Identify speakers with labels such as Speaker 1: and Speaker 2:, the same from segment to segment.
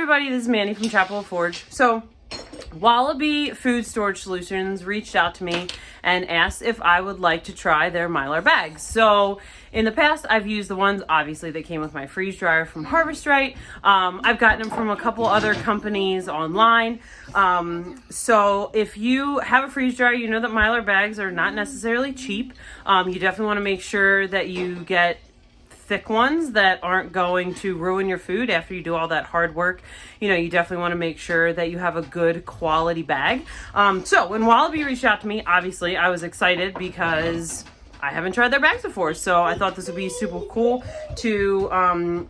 Speaker 1: everybody, this is Mandy from Chapel Forge. So, Wallaby Food Storage Solutions reached out to me and asked if I would like to try their Mylar bags. So, in the past, I've used the ones, obviously, that came with my freeze dryer from Harvest Right. I've gotten them from a couple other companies online. So, if you have a freeze dryer, you know that Mylar bags are not necessarily cheap. You definitely want to make sure that you get thick ones that aren't going to ruin your food after you do all that hard work. You know, you definitely want to make sure that you have a good quality bag. So when Wallaby reached out to me, obviously I was excited because I haven't tried their bags before. So I thought this would be super cool to,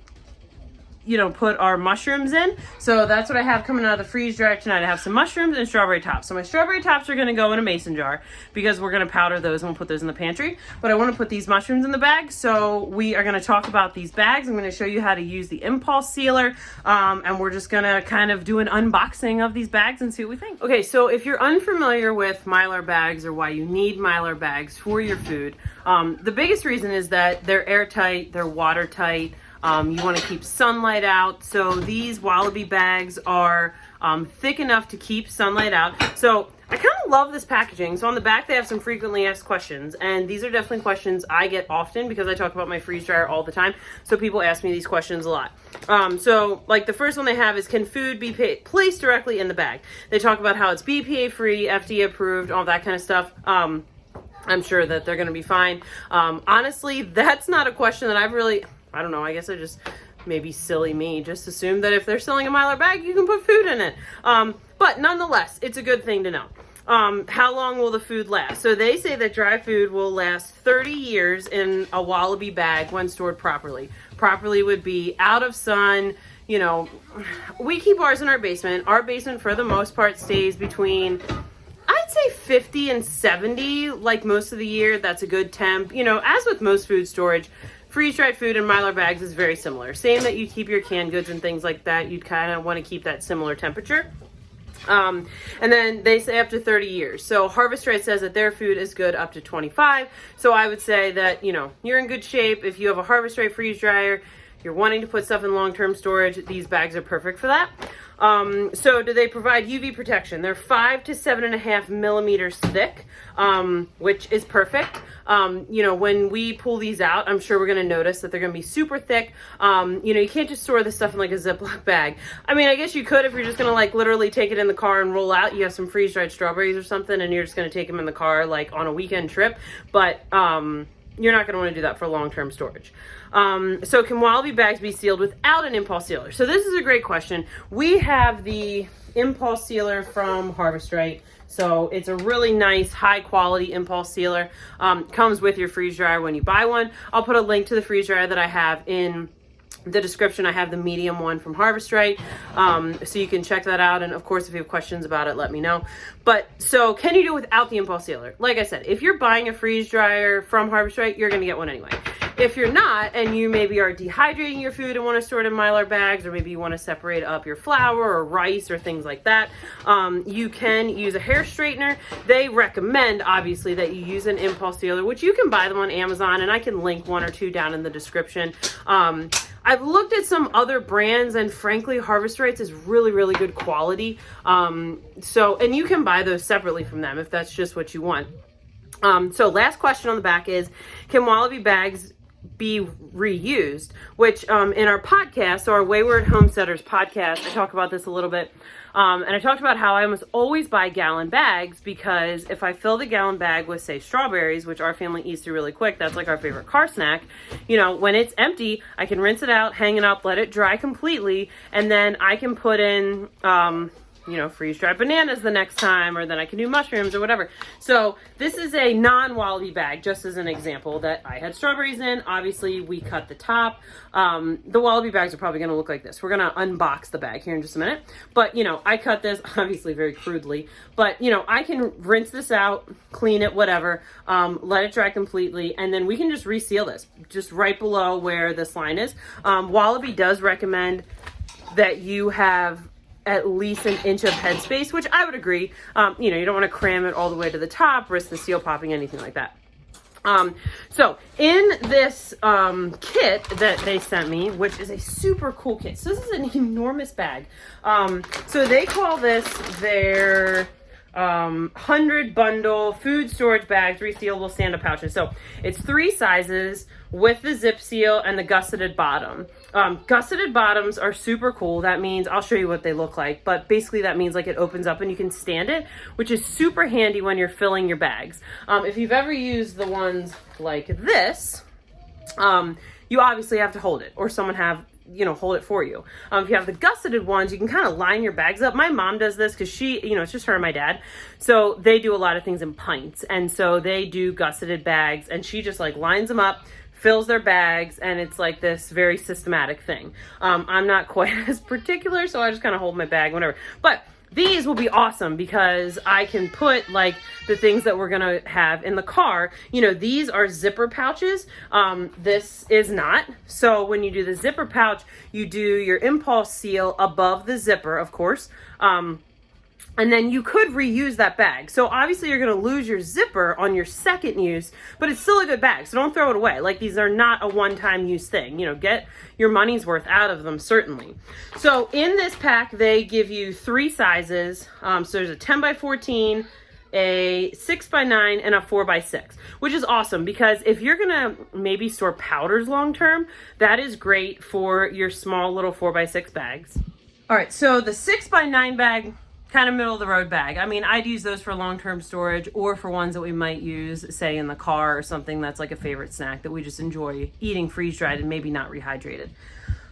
Speaker 1: put our mushrooms in. So that's what I have coming out of the freeze dryer tonight. I have some mushrooms and strawberry tops. So my strawberry tops are going to go in a mason jar because we're going to powder those and we'll put those in the pantry. But I want to put these mushrooms in the bag. So we are going to talk about these bags. I'm going to show you how to use the impulse sealer. And we're just going to kind of do an unboxing of these bags and see what we think. Okay, so if you're unfamiliar with Mylar bags or why you need Mylar bags for your food, the biggest reason is that they're airtight, they're watertight. You want to keep sunlight out. So these Wallaby bags are thick enough to keep sunlight out. So I kind of love this packaging. So on the back, they have some frequently asked questions. And these are definitely questions I get often because I talk about my freeze dryer all the time. So people ask me these questions a lot. So like the first one they have is, can food be placed directly in the bag? They talk about how it's BPA free, FDA approved, all that kind of stuff. I'm sure that they're going to be fine. Honestly, that's not a question that I don't know, I guess I just, maybe silly me, just assume that if they're selling a Mylar bag, you can put food in it. But nonetheless, it's a good thing to know. How long will the food last? So they say that dry food will last 30 years in a Wallaby bag when stored properly. Properly would be out of sun. You know, we keep ours in our basement. Our basement, for the most part, stays between, I'd say 50 and 70, like most of the year. That's a good temp. You know, as with most food storage, freeze-dried food in Mylar bags is very similar. Same that you keep your canned goods and things like that. You'd kind of want to keep that similar temperature. And then they say up to 30 years. So Harvest Right says that their food is good up to 25. So I would say that, you know, you're in good shape. If you have a Harvest Right freeze dryer, you're wanting to put stuff in long-term storage, these bags are perfect for that. So do they provide UV protection? They're 5 to 7.5 millimeters thick, which is perfect. You know, when we pull these out, I'm sure we're going to notice that they're going to be super thick. You can't just store this stuff in like a Ziploc bag. I mean, I guess you could if you're just going to like literally take it in the car and roll out. You have some freeze-dried strawberries or something and you're just going to take them in the car like on a weekend trip. But, you're not going to want to do that for long-term storage. So can Wallaby bags be sealed without an impulse sealer? So this is a great question. We have the impulse sealer from Harvest Right. So it's a really nice, high-quality impulse sealer. Comes with your freeze dryer when you buy one. I'll put a link to the freeze dryer that I have in the description. I have the medium one from Harvest Right, so you can check that out. And of course, if you have questions about it, let me know. But so can you do it without the impulse sealer? Like I said, if you're buying a freeze dryer from Harvest Right, you're going to get one anyway. If you're not, and you maybe are dehydrating your food and want to store it in Mylar bags, or maybe you want to separate up your flour or rice or things like that, you can use a hair straightener. They recommend, obviously, that you use an impulse sealer, which you can buy them on Amazon, and I can link one or two down in the description. I've looked at some other brands, and frankly, Harvest Right's is really, really good quality. And you can buy those separately from them if that's just what you want. So last question on the back is, can Wallaby bags be reused? Which in our podcast, so our Wayward Homesteaders podcast, I talk about this a little bit. And I talked about how I almost always buy gallon bags because if I fill the gallon bag with, say, strawberries, which our family eats through really quick, that's like our favorite car snack, you know, when it's empty, I can rinse it out, hang it up, let it dry completely, and then I can put in, freeze-dried bananas the next time, or then I can do mushrooms or whatever. So this is a non-Wallaby bag, just as an example, that I had strawberries in. Obviously, we cut the top. The Wallaby bags are probably going to look like this. We're going to unbox the bag here in just a minute. But, I cut this, obviously, very crudely. But, I can rinse this out, clean it, whatever, let it dry completely, and then we can just reseal this, just right below where this line is. Wallaby does recommend that you have at least an inch of headspace, which I would agree. You don't want to cram it all the way to the top, risk the seal popping, anything like that. So in this kit that they sent me, which is a super cool kit. So this is an enormous bag. So they call this their 100 bundle food storage bags, resealable stand-up pouches. So it's 3 sizes with the zip seal and the gusseted bottom. Gusseted bottoms are super cool. That means, I'll show you what they look like, but basically that means like it opens up and you can stand it, which is super handy when you're filling your bags. If you've ever used the ones like this, you obviously have to hold it, or someone hold it for you. If you have the gusseted ones, you can kind of line your bags up. My mom does this because she, it's just her and my dad. So they do a lot of things in pints. And so they do gusseted bags, and she just like lines them up, fills their bags, and it's like this very systematic thing. I'm not quite as particular, so I just kind of hold my bag, whatever. But these will be awesome because I can put like the things that we're gonna have in the car. These are zipper pouches. This is not. So when you do the zipper pouch, you do your impulse seal above the zipper, of course. And then you could reuse that bag. So obviously you're gonna lose your zipper on your second use, but it's still a good bag, so don't throw it away. Like, these are not a one-time use thing. Get your money's worth out of them, certainly. So in this pack, they give you 3 sizes. So there's a 10 by 14, a 6 by 9, and a 4 by 6, which is awesome because if you're gonna maybe store powders long-term, that is great for your small little 4 by 6 bags. All right, so the 6 by 9 bag, kind of middle of the road bag. I mean, I'd use those for long-term storage or for ones that we might use, say, in the car or something that's like a favorite snack that we just enjoy eating freeze-dried and maybe not rehydrated.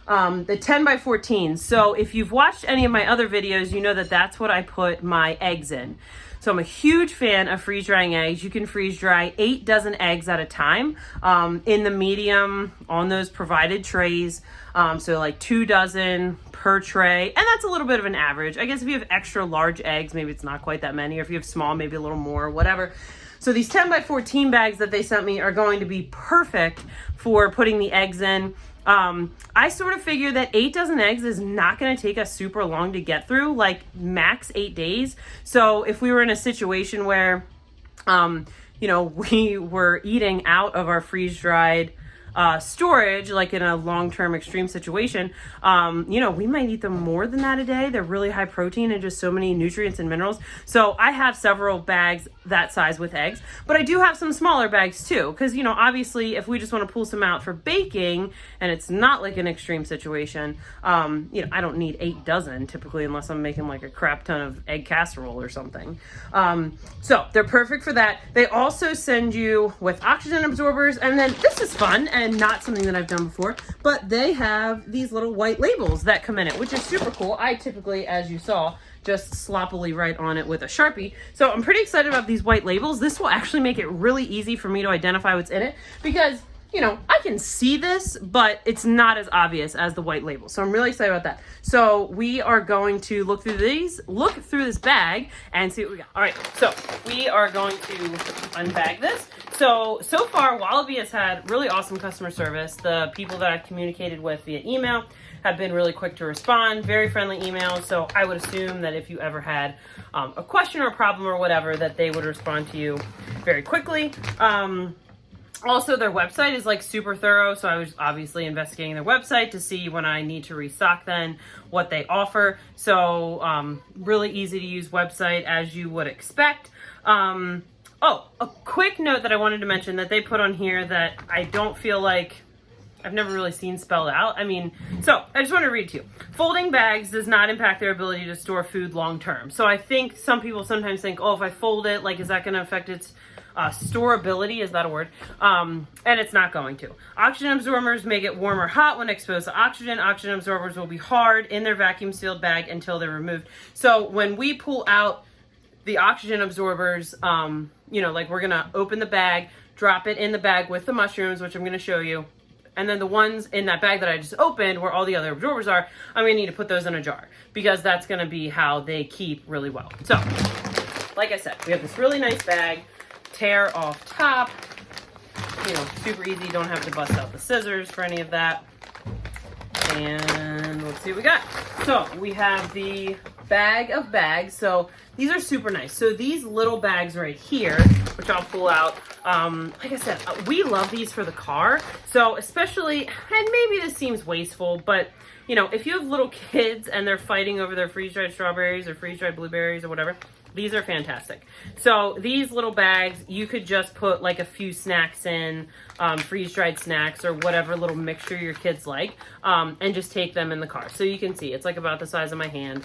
Speaker 1: The 10 by 14. So if you've watched any of my other videos, you know that that's what I put my eggs in. So I'm a huge fan of freeze drying eggs. You can freeze dry 8 dozen eggs at a time in the medium on those provided trays. So like 2 dozen per tray. And that's a little bit of an average. I guess if you have extra large eggs, maybe it's not quite that many. Or if you have small, maybe a little more, whatever. So these 10 by 14 bags that they sent me are going to be perfect for putting the eggs in. I sort of figure that 8 dozen eggs is not going to take us super long to get through, like max 8 days. So if we were in a situation where, we were eating out of our freeze-dried storage, like in a long-term extreme situation, we might eat them more than that a day. They're really high protein and just so many nutrients and minerals. So I have several bags that size with eggs, but I do have some smaller bags too. Cause obviously if we just want to pull some out for baking and it's not like an extreme situation, I don't need 8 dozen typically unless I'm making like a crap ton of egg casserole or something. So they're perfect for that. They also send you with oxygen absorbers, and then this is fun and not something that I've done before, but they have these little white labels that come in it, which is super cool. I typically, as you saw, just sloppily write on it with a Sharpie. So I'm pretty excited about these white labels. This will actually make it really easy for me to identify what's in it because, I can see this, but it's not as obvious as the white label. So I'm really excited about that. So we are going to look through this bag and see what we got. All right, so we are going to unbag this. So far, Wallaby has had really awesome customer service. The people that I've communicated with via email have been really quick to respond, very friendly emails. So I would assume that if you ever had a question or a problem or whatever, that they would respond to you very quickly. Also, their website is like super thorough. So I was obviously investigating their website to see when I need to restock then what they offer. So really easy to use website as you would expect. Oh, a quick note that I wanted to mention that they put on here that I don't feel like I've never really seen spelled out. So I just want to read to you. Folding bags does not impact their ability to store food long term. So I think some people sometimes think, oh, if I fold it, like, is that going to affect its storability? Is that a word? And it's not going to. Oxygen absorbers may get warm or hot when exposed to oxygen. Oxygen absorbers will be hard in their vacuum sealed bag until they're removed. So when we pull out the oxygen absorbers, like we're gonna open the bag, drop it in the bag with the mushrooms, which I'm gonna show you. And then the ones in that bag that I just opened where all the other absorbers are, I'm gonna need to put those in a jar because that's gonna be how they keep really well. So, like I said, we have this really nice bag, tear off top, super easy, don't have to bust out the scissors for any of that. And we'll let's see what we got. So we have the bag of bags. So these are super nice. So these little bags right here, which I'll pull out, like I said, we love these for the car. So especially, and maybe this seems wasteful, but you know, if you have little kids and they're fighting over their freeze-dried strawberries or freeze-dried blueberries or whatever, these are fantastic. So these little bags, you could just put like a few snacks in, freeze-dried snacks or whatever little mixture your kids like, and just take them in the car. So you can see it's like about the size of my hand.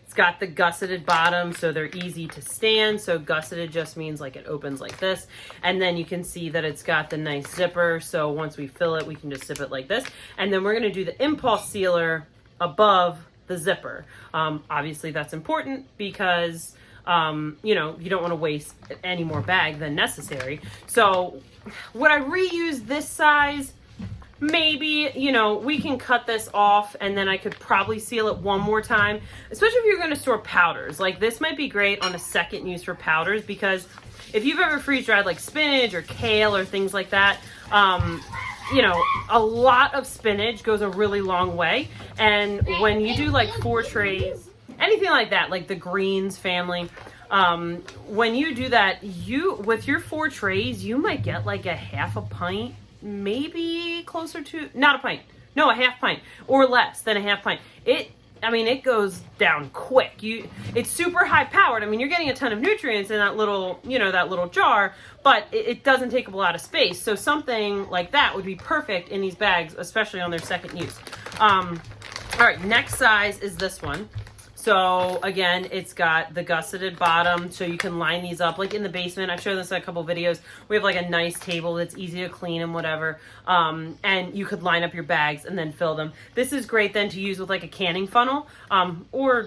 Speaker 1: It's got the gusseted bottom, so they're easy to stand. So gusseted just means like it opens like this. And then you can see that it's got the nice zipper. So once we fill it, we can just zip it like this. And then we're going to do the impulse sealer above the zipper. Obviously that's important because, you know, you don't want to waste any more bag than necessary. So would I reuse this size? Maybe, you know, we can cut this off and then I could probably seal it one more time, especially if you're going to store powders. Like this might be great on a second use for powders, because if you've ever freeze dried like spinach or kale or things like that, you know, a lot of spinach goes a really long way. And when you do like 4 trays, anything like that, like the greens family, when you do that, with your 4 trays, you might get like a half a pint, maybe closer to, not a pint, no, a half pint or less than a half pint. I mean, it goes down quick. It's super high powered. I mean, you're getting a ton of nutrients in that little, you know, that little jar, but it doesn't take up a lot of space. So something like that would be perfect in these bags, especially on their second use. All right, next size is this one. So again, it's got the gusseted bottom, so you can line these up like in the basement. I've shown this in a couple videos. We have like a nice table that's easy to clean and whatever. And you could line up your bags and then fill them. This is great then to use with like a canning funnel, or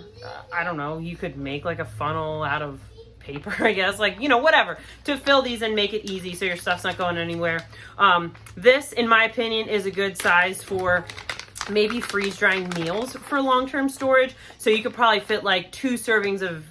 Speaker 1: I don't know, you could make like a funnel out of paper, I guess, like, you know, whatever, to fill these and make it easy so your stuff's not going anywhere. This, in my opinion, is a good size for maybe freeze drying meals for long-term storage. So you could probably fit like 2 servings of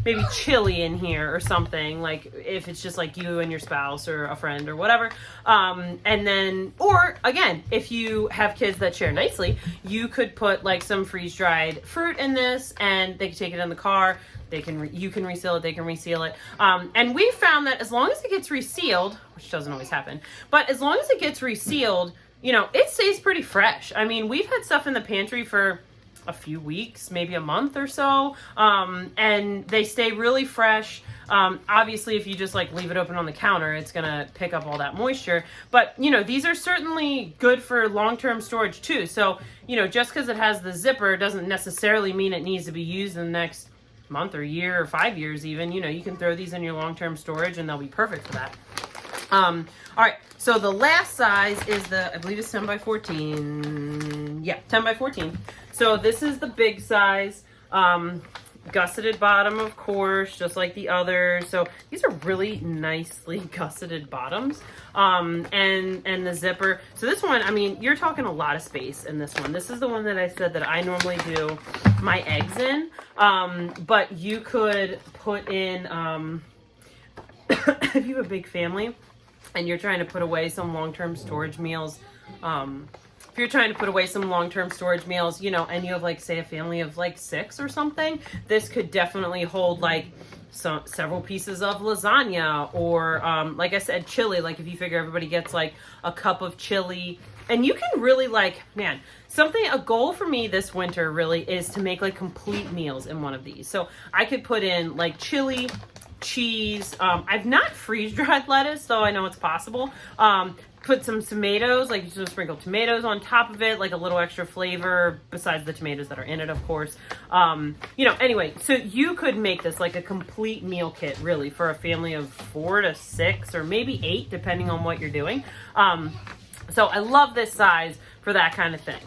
Speaker 1: maybe chili in here or something, like if it's just like you and your spouse or a friend or whatever. And then, or again, if you have kids that share nicely, you could put like some freeze-dried fruit in this and they can take it in the car. You can reseal it, they can reseal it. And we found that as long as it gets resealed, which doesn't always happen, but as long as it gets resealed, you know, it stays pretty fresh. I mean, we've had stuff in the pantry for a few weeks, maybe a month or so, and they stay really fresh. Obviously, if you just like leave it open on the counter, it's gonna pick up all that moisture. But, you know, these are certainly good for long-term storage too. So, you know, just because it has the zipper doesn't necessarily mean it needs to be used in the next month or year or 5 years even. You know, you can throw these in your long-term storage and they'll be perfect for that. All right, so the last size is I believe it's 10 by 14. Yeah, 10 by 14. So this is the big size, gusseted bottom, of course, just like the others. So these are really nicely gusseted bottoms, and the zipper. So this one, I mean, you're talking a lot of space in this one. This is the one that I said that I normally do my eggs in, but you could put in, if you have a big family, and you're trying to put away some long-term storage meals, if you're trying to put away some long-term storage meals, you know, and you have like, say, a family of like 6 or something, this could definitely hold like several pieces of lasagna, or like I said, chili. Like if you figure everybody gets like a cup of chili, and you can really like, man, a goal for me this winter really is to make like complete meals in one of these. So I could put in like chili, cheese. I've not freeze-dried lettuce, though I know it's possible. Put some tomatoes, like just sprinkle tomatoes on top of it, like a little extra flavor besides the tomatoes that are in it, of course. You know, anyway, so you could make this like a complete meal kit, really, for a family of 4 to 6 or maybe 8, depending on what you're doing. So I love this size for that kind of thing.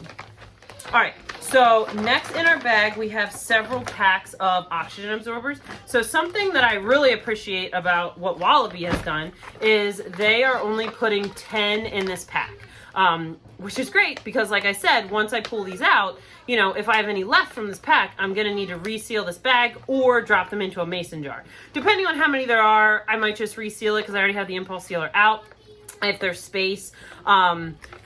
Speaker 1: All right, so next in our bag, we have several packs of oxygen absorbers. So something that I really appreciate about what Wallaby has done is they are only putting 10 in this pack, which is great because, like I said, once I pull these out, you know, if I have any left from this pack, I'm gonna need to reseal this bag or drop them into a mason jar. Depending on how many there are, I might just reseal it because I already have the impulse sealer out. if there's space.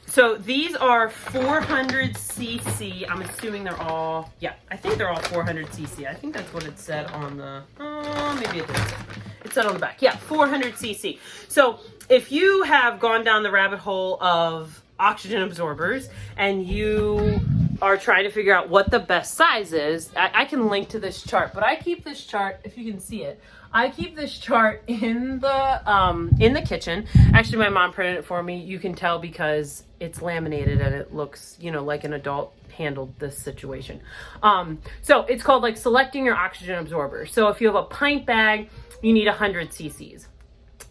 Speaker 1: So these are 400 cc. I'm assuming they're all, yeah, I think they're all 400 cc. I think that's what it said on the, maybe it didn't say. It said on the back. Yeah, 400 cc. So if you have gone down the rabbit hole of oxygen absorbers and you are trying to figure out what the best size is, I can link to this chart, but I keep this chart, if you can see it, I keep this chart in the kitchen. Actually, my mom printed it for me. You can tell because it's laminated and it looks, you know, like an adult handled this situation. So it's called like selecting your oxygen absorber. So if you have a pint bag, you need 100 cc's.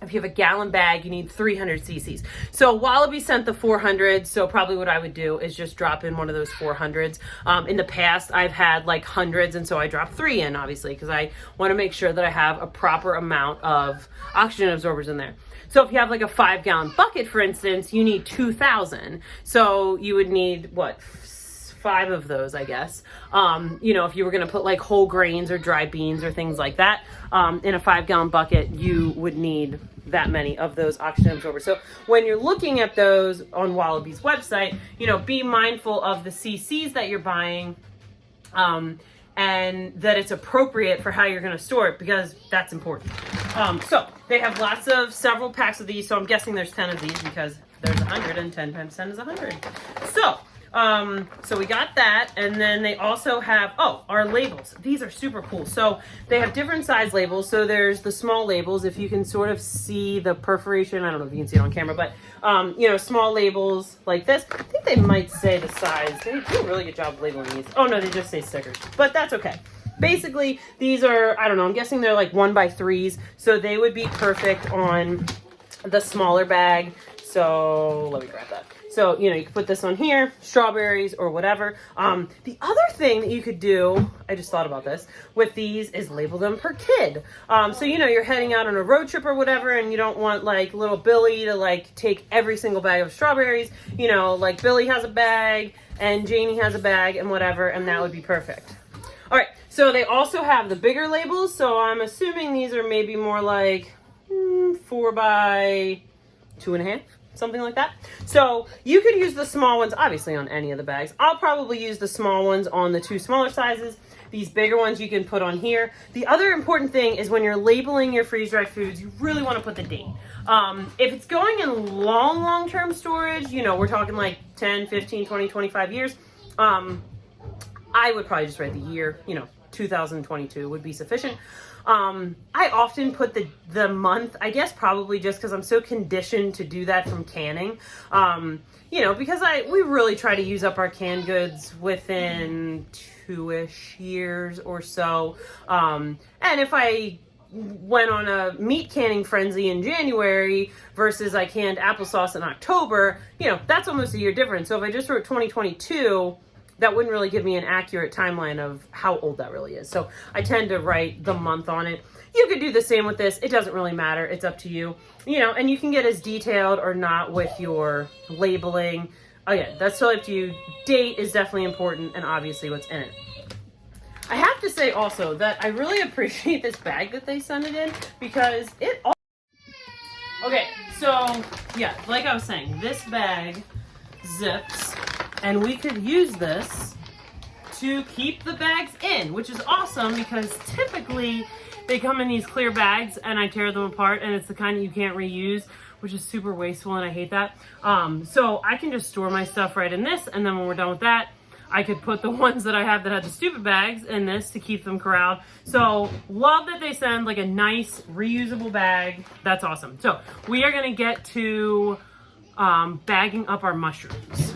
Speaker 1: If you have a gallon bag, you need 300 cc's. So Wallaby sent the 400, so probably what I would do is just drop in one of those 400s. In the past, I've had like hundreds, and so I dropped 3 in, obviously, because I want to make sure that I have a proper amount of oxygen absorbers in there. So if you have like a 5-gallon bucket, for instance, you need 2,000. So you would need, what, 5 of those, I guess. You know, if you were going to put like whole grains or dry beans or things like that in a 5-gallon bucket, you would need that many of those oxygen absorbers. So when you're looking at those on Wallaby's website, you know, be mindful of the cc's that you're buying, and that it's appropriate for how you're going to store it, because that's important. So they have several packs of these. So I'm guessing there's 10 of these because there's 100 and 10 times 10 is 100. So we got that, and then they also have, our labels. These are super cool. So they have different size labels. So there's the small labels, if you can sort of see the perforation. I don't know if you can see it on camera, but, you know, small labels like this. I think they might say the size. They do a really good job of labeling these. Oh, no, they just say stickers, but that's okay. Basically, these are, I don't know, I'm guessing they're like 1x3s. So they would be perfect on the smaller bag. So let me grab that. So, you know, you can put this on here, strawberries or whatever. The other thing that you could do, I just thought about this, with these is label them per kid. So, you know, you're heading out on a road trip or whatever, and you don't want like little Billy to like take every single bag of strawberries. You know, like Billy has a bag and Janie has a bag and whatever, and that would be perfect. All right, so they also have the bigger labels. So I'm assuming these are maybe more like 4 by 2.5. Something like that. So you could use the small ones, obviously, on any of the bags. I'll probably use the small ones on the 2 smaller sizes. These bigger ones you can put on here. The other important thing is when you're labeling your freeze-dried foods, you really want to put the date. If it's going in long-term storage, you know, we're talking like 10, 15, 20, 25 years, I would probably just write the year, you know, 2022 would be sufficient. I often put the month, I guess probably just because I'm so conditioned to do that from canning. You know, because we really try to use up our canned goods within 2-ish years or so. And if I went on a meat canning frenzy in January versus I canned applesauce in October, you know, that's almost a year difference. So if I just wrote 2022, that wouldn't really give me an accurate timeline of how old that really is. So I tend to write the month on it. You could do the same with this. It doesn't really matter. It's up to you. You know, and you can get as detailed or not with your labeling. Again, that's totally up to you. Date is definitely important, and obviously what's in it. I have to say also that I really appreciate this bag that they sent it in, because it all... Okay, so yeah, like I was saying, this bag zips, and we could use this to keep the bags in, which is awesome because typically they come in these clear bags and I tear them apart, and it's the kind that you can't reuse, which is super wasteful, and I hate that. So I can just store my stuff right in this, and then when we're done with that, I could put the ones that I have that had the stupid bags in this to keep them corralled. So love that they send like a nice reusable bag. That's awesome. So we are gonna get to bagging up our mushrooms.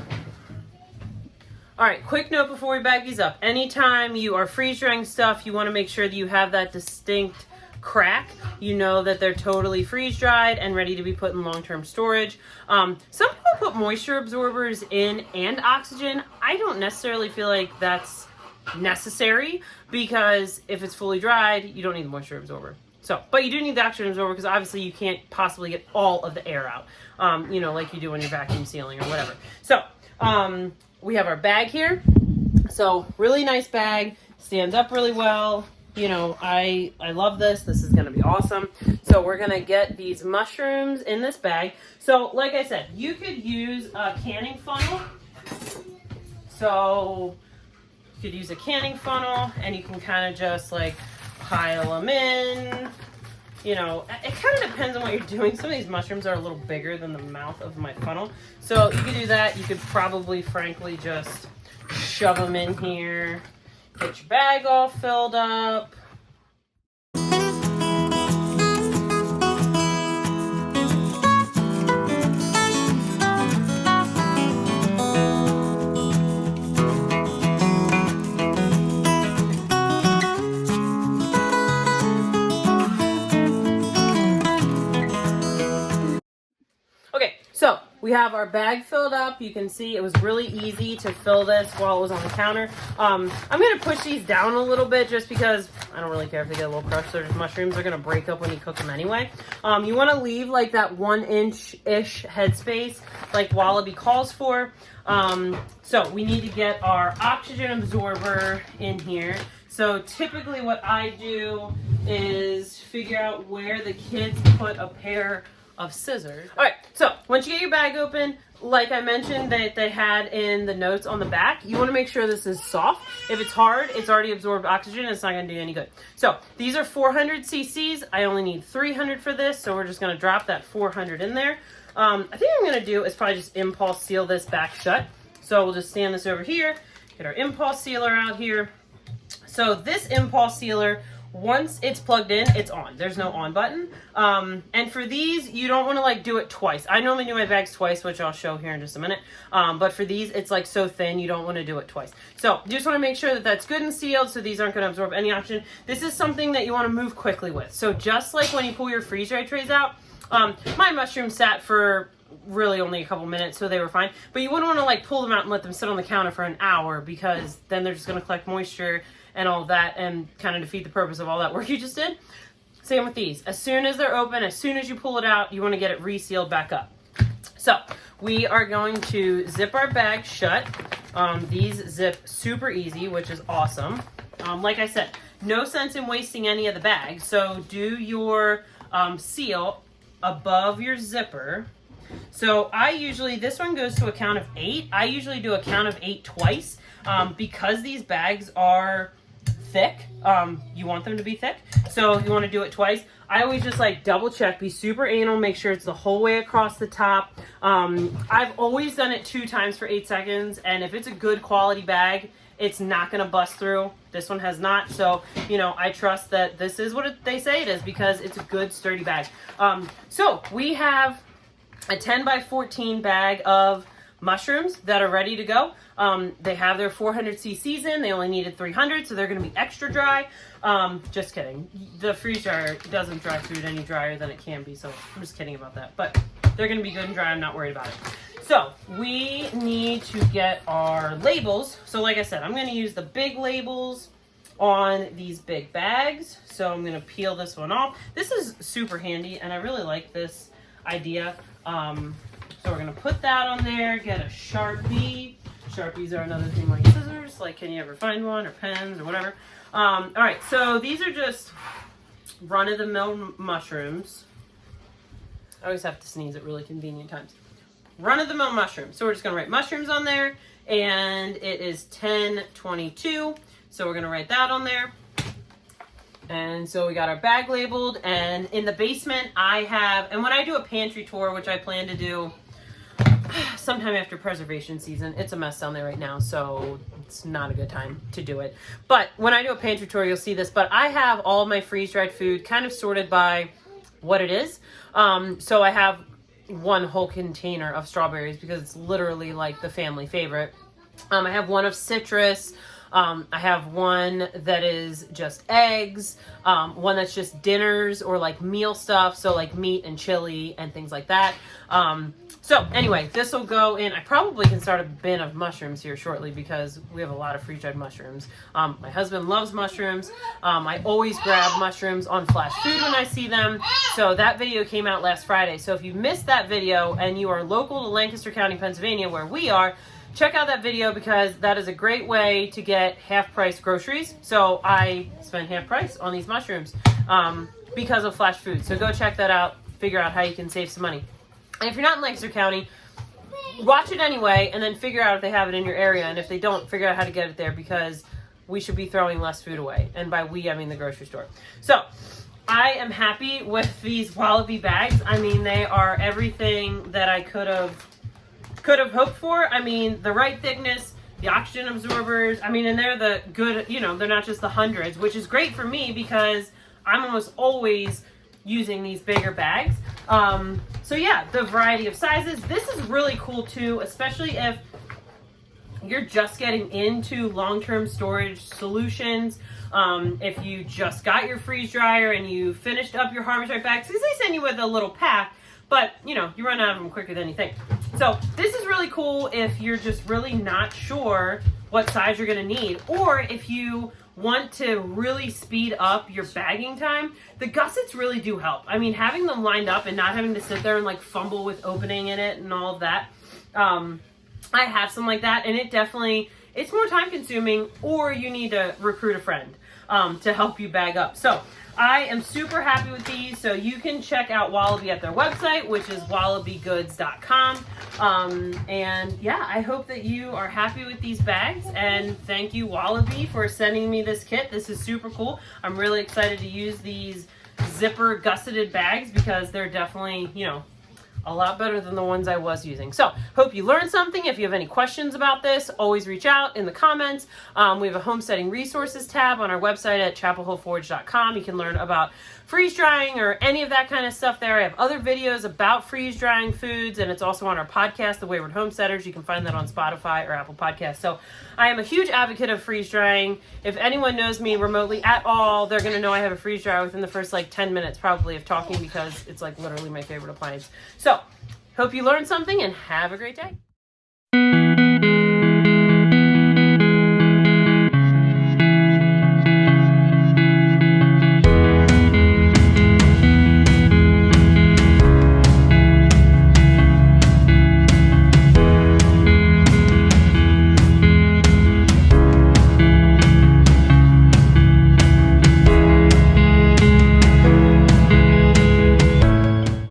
Speaker 1: All right, quick note before we bag these up. Anytime you are freeze drying stuff, you want to make sure that you have that distinct crack. You know that they're totally freeze dried and ready to be put in long-term storage. Some people put moisture absorbers in and oxygen. I don't necessarily feel like that's necessary, because if it's fully dried, you don't need the moisture absorber. So, but you do need the oxygen absorber because obviously you can't possibly get all of the air out, you know, like you do when you're vacuum sealing or whatever. So, we have our bag here. So really nice bag, stands up really well. you know, I love this. This is going to be awesome. So we're going to get these mushrooms in this bag. So like I said, you could use a canning funnel. So you could use a canning funnel and you can kind of just like pile them in. You know, it kind of depends on what you're doing. Some of these mushrooms are a little bigger than the mouth of my funnel. So you could do that. You could probably, frankly, just shove them in here. Get your bag all filled up. So we have our bag filled up. You can see it was really easy to fill this while it was on the counter. I'm going to push these down a little bit just because I don't really care if they get a little crushed. They're just mushrooms. They're going to break up when you cook them anyway. You want to leave like that 1-inch-ish headspace like Wallaby calls for. So we need to get our oxygen absorber in here. So typically what I do is figure out where the kids put a pair of scissors. All right, so once you get your bag open, like I mentioned that they had in the notes on the back, you want to make sure this is soft. If it's hard, it's already absorbed oxygen. It's not going to do any good. So these are 400 cc's. I only need 300 for this, so we're just going to drop that 400 in there. I think what I'm going to do is probably just impulse seal this back shut. So we'll just stand this over here, get our impulse sealer out here. So this impulse sealer, once it's plugged in, it's on. There's no on button. And for these, you don't want to like do it twice. I normally do my bags twice, which I'll show here in just a minute. But for these, it's like so thin, you don't want to do it twice. So you just want to make sure that that's good and sealed so these aren't going to absorb any oxygen. This is something that you want to move quickly with. So just like when you pull your freeze-dried trays out, my mushrooms sat for really only a couple minutes, so they were fine. But you wouldn't want to like pull them out and let them sit on the counter for an hour because then they're just going to collect moisture and all of that and kind of defeat the purpose of all that work you just did. Same with these. As soon as they're open, as soon as you pull it out, you want to get it resealed back up. So we are going to zip our bag shut. These zip super easy, which is awesome. Like I said, no sense in wasting any of the bag. So do your seal above your zipper. So I usually, this one goes to a count of 8. I usually do a count of 8 twice because these bags are thick. You want them to be thick, so you want to do it twice. I always just like double check, be super anal, make sure it's the whole way across the top. I've always done it 2 times for 8 seconds, and if it's a good quality bag, it's not going to bust through. This one has not, so you know, I trust that this is what they say it is because it's a good sturdy bag. So we have a 10 by 14 bag of mushrooms that are ready to go. They have their 400 cc's in. They only needed 300, so they're going to be extra dry. Just kidding. The freeze dryer doesn't dry food any drier than it can be, so I'm just kidding about that. But they're going to be good and dry. I'm not worried about it. So we need to get our labels. So like I said, I'm going to use the big labels on these big bags. So I'm going to peel this one off. This is super handy, and I really like this idea. So we're going to put that on there, get a Sharpie. Sharpies are another thing like scissors. Like, can you ever find one, or pens, or whatever? All right, so these are just run-of-the-mill mushrooms. I always have to sneeze at really convenient times. Run-of-the-mill mushrooms. So we're just going to write mushrooms on there, and it is 1022. So we're going to write that on there. And so we got our bag labeled, and in the basement I have, and when I do a pantry tour, which I plan to do sometime after preservation season, it's a mess down there right now, so it's not a good time to do it. But when I do a pantry tour, you'll see this, but I have all my freeze-dried food kind of sorted by what it is. So I have one whole container of strawberries because it's literally like the family favorite. I have one of citrus. I have one that is just eggs, one that's just dinners or like meal stuff, so like meat and chili and things like that. So anyway, this will go in. I probably can start a bin of mushrooms here shortly because we have a lot of freeze-dried mushrooms. My husband loves mushrooms. I always grab mushrooms on Flash Food when I see them. So that video came out last Friday. So if you missed that video and you are local to Lancaster County, Pennsylvania, where we are, check out that video because that is a great way to get half price groceries. So I spend half price on these mushrooms because of Flash Food. So go check that out, figure out how you can save some money. And if you're not in Lancaster County, watch it anyway and then figure out if they have it in your area. And if they don't, figure out how to get it there because we should be throwing less food away. And by we, I mean the grocery store. So I am happy with these Wallaby bags. I mean, they are everything that I could have hoped for. I mean, the right thickness, the oxygen absorbers. I mean, and they're the good, you know, they're not just the hundreds, which is great for me because I'm almost always using these bigger bags. So yeah, the variety of sizes. This is really cool too, especially if you're just getting into long-term storage solutions. If you just got your freeze dryer and you finished up your Harvest Right bags, because they send you with a little pack, but you know, you run out of them quicker than you think. So this is really cool if you're just really not sure what size you're going to need, or if you want to really speed up your bagging time. The gussets really do help. I mean, having them lined up and not having to sit there and like fumble with opening in it and all of that. I have some like that, and it's more time consuming, or you need to recruit a friend to help you bag up. So I am super happy with these. So you can check out Wallaby at their website, which is wallabygoods.com. And yeah, I hope that you are happy with these bags, and thank you Wallaby for sending me this kit. This is super cool. I'm really excited to use these zipper gusseted bags because they're definitely, you know, a lot better than the ones I was using. So, hope you learned something. If you have any questions about this, always reach out in the comments. We have a homesteading resources tab on our website at chapelhillforge.com. You can learn about freeze drying or any of that kind of stuff there. I have other videos about freeze drying foods, and it's also on our podcast, The Wayward Homesteaders. You can find that on Spotify or Apple Podcasts. So I am a huge advocate of freeze drying. If anyone knows me remotely at all, they're going to know I have a freeze dryer within the first like 10 minutes probably of talking, because it's like literally my favorite appliance. So hope you learned something and have a great day.